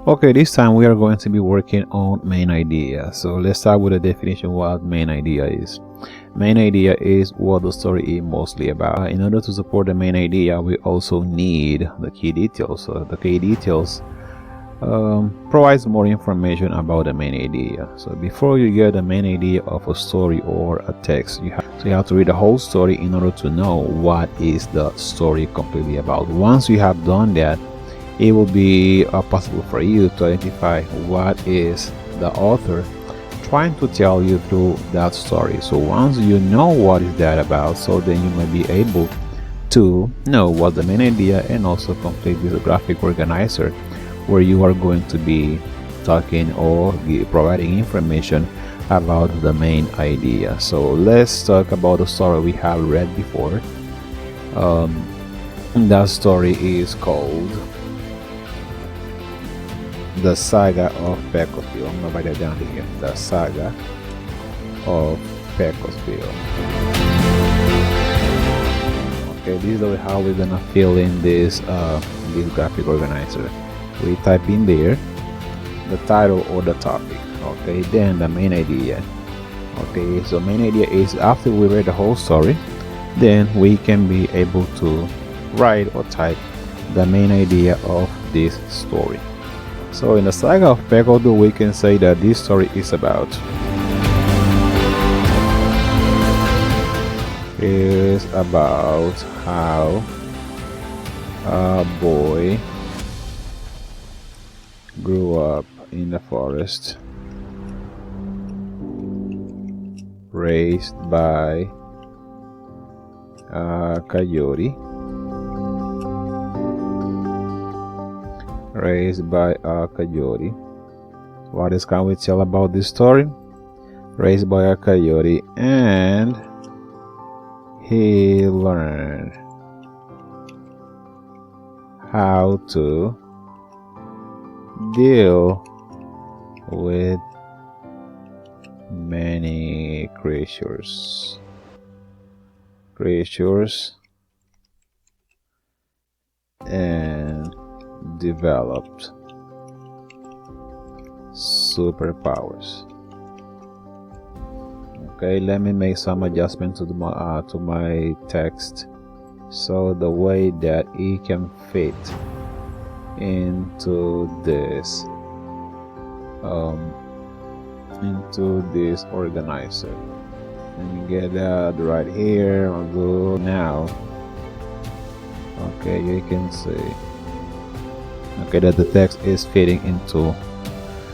Okay, this time we are going to be working on main idea. So let's start with a definition of what main idea is. Main idea is what the story is mostly about. In order to support the main idea, we also need the key details. So the key details provides more information about the main idea. So before you get the main idea of a story or a text, you have to read the whole story in order to know what is the story completely about. Once you have done that, it will be possible for you to identify what is the author trying to tell you through that story. So once you know what is that about, so then you might be able to know what the main idea and also complete this graphic organizer where you are going to be talking or providing information about the main idea. So let's talk about the story we have read before. That story is called The Saga of Pecosville. I'm gonna write that down here. The Saga of Pecosville. Okay, this is how we're gonna fill in this graphic organizer. We type in there the title or the topic. Okay, then the main idea. Okay, so main idea is after we read the whole story, then we can be able to write or type the main idea of this story. So in the Saga of Pecosville, we can say that this story is about how a boy grew up in the forest, raised by a coyote. What else can we tell about this story? Raised by a coyote, and he learned how to deal with many creatures and developed superpowers. Okay, let me make some adjustment to my text, so the way that it can fit into this organizer. Let me get that right here. I'll go now. Okay, you can see that the text is fitting into.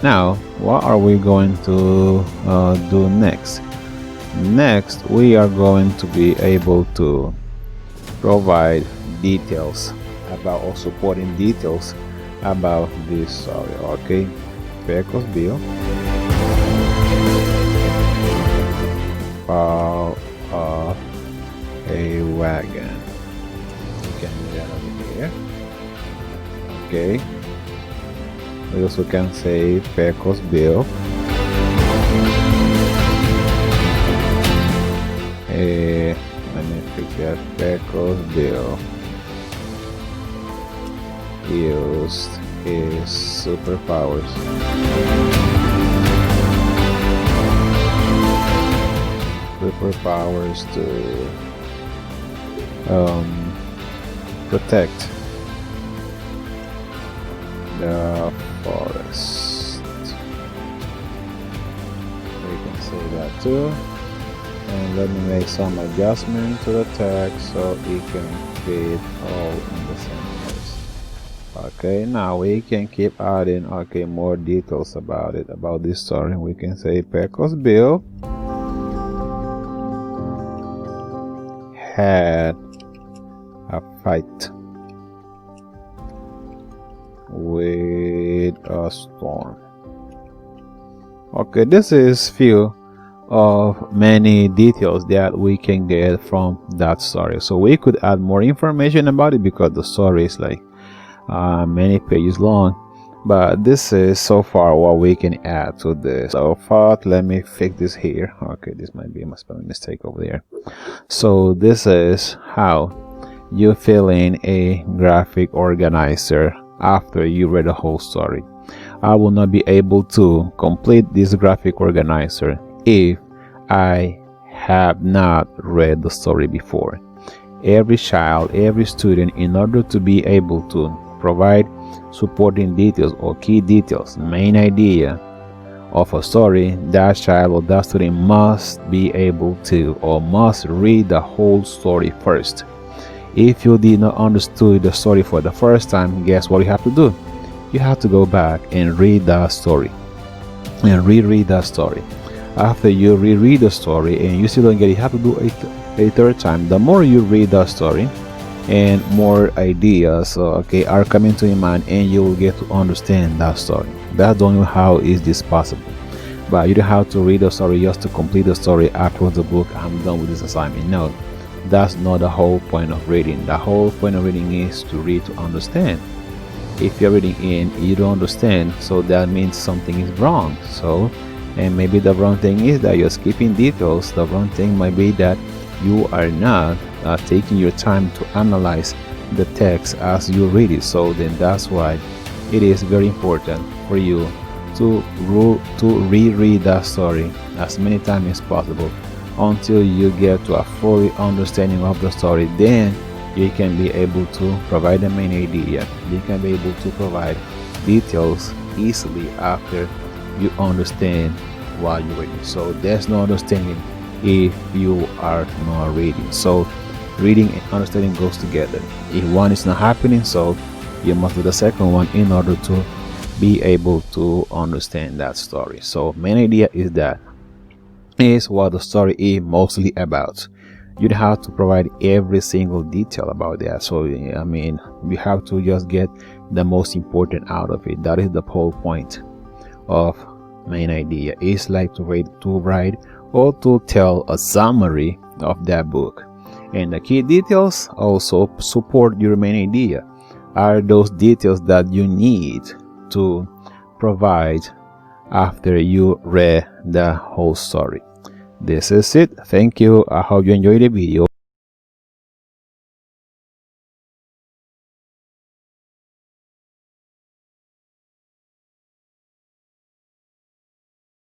Now what are we going to do next? Next we are going to be able to provide details about, or supporting details about this story. Okay, Pecosville, fall off a wagon. You can do that over here. Okay, we also can say Pecosville. Let me fix that. Pecosville used his superpowers to protect the forest. We can say that too. And let me make some adjustment to the text so it can fit all in the same place. Okay, now we can keep adding more details about it, about this story. We can say Pecosville had a fight with a storm. Okay, this is few of many details that we can get from that story. So we could add more information about it because the story is like many pages long, but this is so far what we can add to this. So far, let me fix this here. Okay, this might be a spelling mistake over there. So this is how you fill in a graphic organizer after you read the whole story. I will not be able to complete this graphic organizer if I have not read the story before. Every child, every student, in order to be able to provide supporting details or key details, main idea of a story, that child or that student must be able to or must read the whole story first. If you did not understand the story for the first time, guess what you have to do? You have to go back and read that story and reread that story. After you reread the story and you still don't get it, you have to do it a third time. The more you read that story and more ideas are coming to your mind, and you will get to understand that story. That's the only how is this possible. But you don't have to read the story just to complete the story after the book. I'm done with this assignment. No, that's not the whole point of reading. The whole point of reading is to read to understand. If you're reading and you don't understand, so that means something is wrong. And maybe the wrong thing is that you're skipping details. The wrong thing might be that you are not taking your time to analyze the text as you read it. So then that's why it is very important for you to reread that story as many times as possible until you get to a full understanding of the story. Then you can be able to provide the main idea. You can be able to provide details easily after you understand while you're reading. So there's no understanding if you are not reading. So reading and understanding goes together. If one is not happening, so you must do the second one in order to be able to understand that story. So main idea is what the story is mostly about. You have to provide every single detail about that. So I mean, you have to just get the most important out of it. That is the whole point of main idea. It's like to write or to tell a summary of that book. And the key details also support your main idea. Are those details that you need to provide after you read the whole story. This is it. Thank you. I hope you enjoyed the video.